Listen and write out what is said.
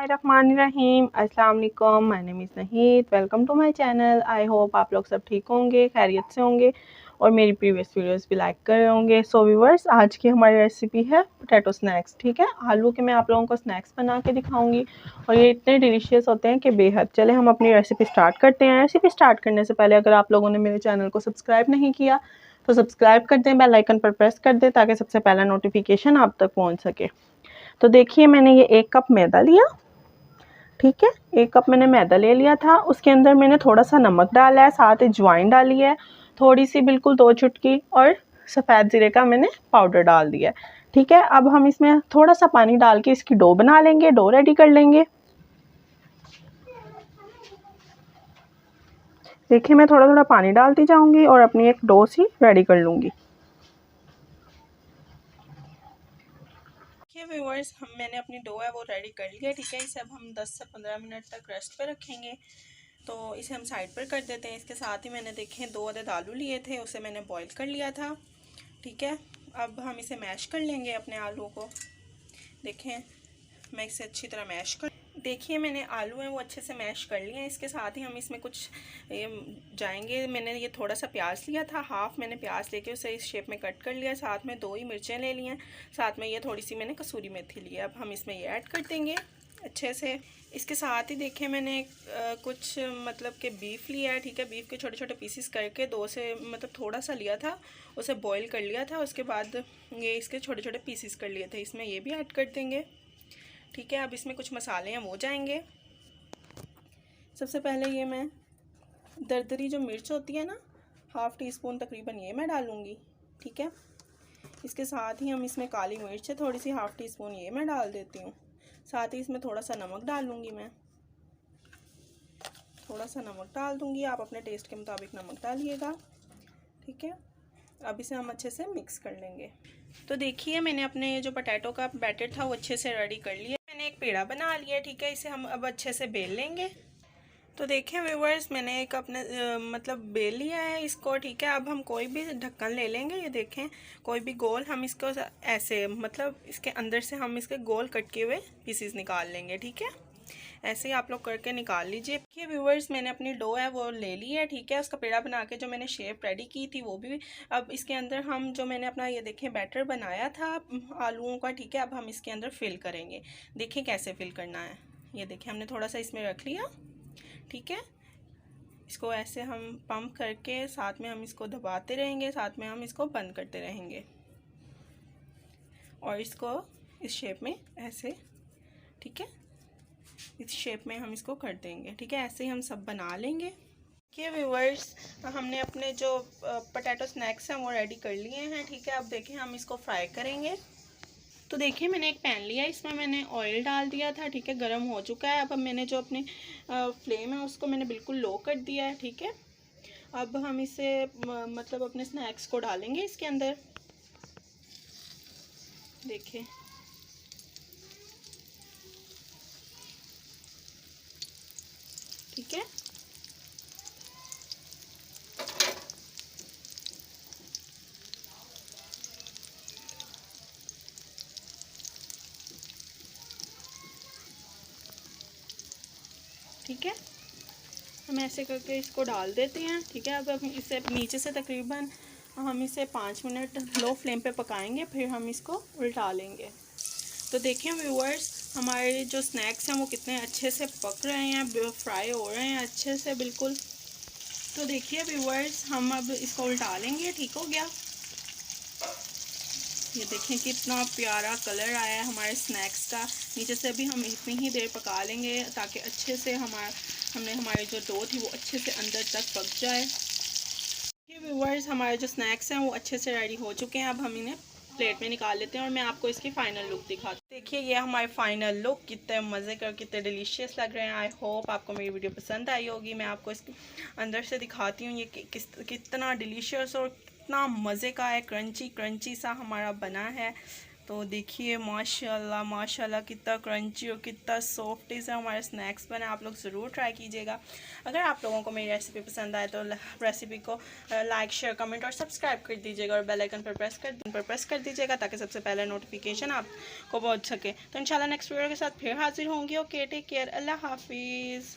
बिस्मिल्लाहिर्रहमानिर्रहीम। अस्सलाम वालेकुम, my name is Nahid. Welcome to my channel. I hope आप लोग सब ठीक होंगे, खैरियत से होंगे और मेरी प्रीवियस वीडियोस भी लाइक कर रहे होंगे। सो व्यूअर्स, आज की हमारी रेसिपी है पोटैटो स्नैक्स। ठीक है, आलू के मैं आप लोगों को स्नैक्स बना के दिखाऊंगी और ये इतने डिलीशियस होते हैं कि बेहद। चले हम अपनी रेसिपी स्टार्ट करते हैं। रेसिपी स्टार्ट करने से पहले अगर आप लोगों ने मेरे चैनल को सब्सक्राइब नहीं किया तो सब्सक्राइब कर दें, बेल आइकन पर प्रेस कर दें ताकि सबसे पहला नोटिफिकेशन आप तक पहुँच सके। तो देखिए, मैंने ये 1 कप मैदा लिया। ठीक है, 1 कप मैंने मैदा ले लिया था। उसके अंदर मैंने थोड़ा सा नमक डाला है, साथ अजवाइन डाली है थोड़ी सी, बिल्कुल 2 चुटकी, और सफ़ेद ज़ीरे का मैंने पाउडर डाल दिया है। ठीक है, अब हम इसमें थोड़ा सा पानी डाल के इसकी डो बना लेंगे, डो रेडी कर लेंगे। देखिए, मैं थोड़ा थोड़ा पानी डालती जाऊंगी और अपनी एक डो सी रेडी कर लूँगी। व्यूअर्स, मैंने अपनी डो है वो रेडी कर लिया। ठीक है, इसे अब हम 10 से 15 मिनट तक रेस्ट पे रखेंगे। तो इसे हम साइड पर कर देते हैं। इसके साथ ही मैंने देखें 2 अदद आलू लिए थे, उसे मैंने बॉईल कर लिया था। ठीक है, अब हम इसे मैश कर लेंगे अपने आलू को। देखें, मैं इसे अच्छी तरह मैश कर, देखिए मैंने आलू हैं वो अच्छे से मैश कर लिए हैं। इसके साथ ही हम इसमें कुछ जाएंगे। मैंने ये थोड़ा सा प्याज लिया था, हाफ मैंने प्याज लेके उसे इस शेप में कट कर लिया। साथ में 2 ही मिर्चें ले ली हैं, साथ में ये थोड़ी सी मैंने कसूरी मेथी ली है। अब हम इसमें ये ऐड कर देंगे अच्छे से। इसके साथ ही देखें मैंने कुछ मतलब कि बीफ लिया है। ठीक है, बीफ के छोटे छोटे पीसेस करके 2 से मतलब थोड़ा सा लिया था, उसे बॉईल कर लिया था। उसके बाद ये इसके छोटे छोटे पीसेस कर लिए थे, इसमें ये भी ऐड कर देंगे। ठीक है, अब इसमें कुछ मसाले हैं वो जाएंगे। सबसे पहले ये मैं दरदरी जो मिर्च होती है ना, 1/2 टीस्पून तकरीबन ये मैं डालूँगी। ठीक है, इसके साथ ही हम इसमें काली मिर्च है थोड़ी सी, 1/2 टीस्पून ये मैं डाल देती हूँ। साथ ही इसमें थोड़ा सा नमक डालूँगी, मैं थोड़ा सा नमक डाल दूँगी, आप अपने टेस्ट के मुताबिक नमक डालिएगा। ठीक है, अब इसे हम अच्छे से मिक्स कर लेंगे। तो देखिए, मैंने अपने जो पोटैटो का बैटर था वो अच्छे से रेडी कर लिया। मैंने एक पेड़ा बना लिया। ठीक है, इसे हम अब अच्छे से बेल लेंगे। तो देखें व्यूअर्स, मैंने एक अपने मतलब बेल लिया है इसको। ठीक है, अब हम कोई भी ढक्कन ले लेंगे। ये देखें, कोई भी गोल हम इसको ऐसे मतलब इसके अंदर से हम इसके गोल कट किए हुए पीसेस निकाल लेंगे। ठीक है, ऐसे ही आप लोग करके निकाल लीजिए। देखिए व्यूअर्स, मैंने अपनी डो है वो ले ली है। ठीक है, उसका पेड़ा बना के जो मैंने शेप रेडी की थी वो भी, अब इसके अंदर हम जो मैंने अपना ये देखें बैटर बनाया था आलूओं का। ठीक है, अब हम इसके अंदर फिल करेंगे। देखें कैसे फिल करना है। ये देखें, हमने थोड़ा सा इसमें रख लिया। ठीक है, इसको ऐसे हम पंप करके साथ में हम इसको दबाते रहेंगे, साथ में हम इसको बंद करते रहेंगे और इसको इस शेप में ऐसे, ठीक है, इस शेप में हम इसको कर देंगे। ठीक है, ऐसे ही हम सब बना लेंगे। देखिए व्यूअर्स, हमने अपने जो पोटैटो स्नैक्स हैं वो रेडी कर लिए हैं। ठीक है, अब देखिए हम इसको फ्राई करेंगे। तो देखिए, मैंने एक पैन लिया, इसमें मैंने ऑयल डाल दिया था। ठीक है, गर्म हो चुका है। अब मैंने जो अपने फ्लेम है उसको मैंने बिल्कुल लो कर दिया है। ठीक है, अब हम इसे मतलब अपने स्नैक्स को डालेंगे इसके अंदर। देखिए, ठीक है, ठीक है, हम ऐसे करके इसको डाल देते हैं। ठीक है, अब हम इसे नीचे से तकरीबन हम इसे 5 मिनट लो फ्लेम पे पकाएंगे, फिर हम इसको उल्टा लेंगे। तो देखिए व्यूअर्स, हमारे जो स्नैक्स हैं वो कितने अच्छे से पक रहे हैं, फ्राई हो रहे हैं अच्छे से बिल्कुल। तो देखिए व्यूअर्स, हम अब इसको उल्टा लेंगे। ठीक हो गया, ये देखें कितना प्यारा कलर आया है हमारे स्नैक्स का। नीचे से भी हम इतनी ही देर पका लेंगे ताकि अच्छे से हमारी जो डो थी वो अच्छे से अंदर तक पक जाए। ये व्यूअर्स, हमारे जो स्नैक्स हैं वो अच्छे से रेडी हो चुके हैं। अब हम इन्हें प्लेट में निकाल लेते हैं और मैं आपको इसकी फाइनल लुक दिखाती हूँ। देखिए, ये हमारे फाइनल लुक कितने मज़े का, कितने डिलीशियस लग रहे हैं। आई होप आपको मेरी वीडियो पसंद आई होगी। मैं आपको इसके अंदर से दिखाती हूँ ये कितना डिलीशियस और कितना मज़े का है, क्रंची क्रंची सा हमारा बना है। तो देखिए माशाल्लाह माशाल्लाह कितना क्रंची और कितना सॉफ्ट इस हमारे स्नैक्स बने। आप लोग ज़रूर ट्राई कीजिएगा। अगर आप लोगों को मेरी रेसिपी पसंद आए तो रेसिपी को लाइक शेयर कमेंट और सब्सक्राइब कर दीजिएगा और बेल आइकन पर प्रेस कर दीजिएगा ताकि सबसे पहले नोटिफिकेशन आपको पहुंच सके। तो इंशाल्लाह नेक्स्ट वीडियो के साथ फिर हाजिर होंगी। ओके, टेक केयर, अल्लाह हाफिज़।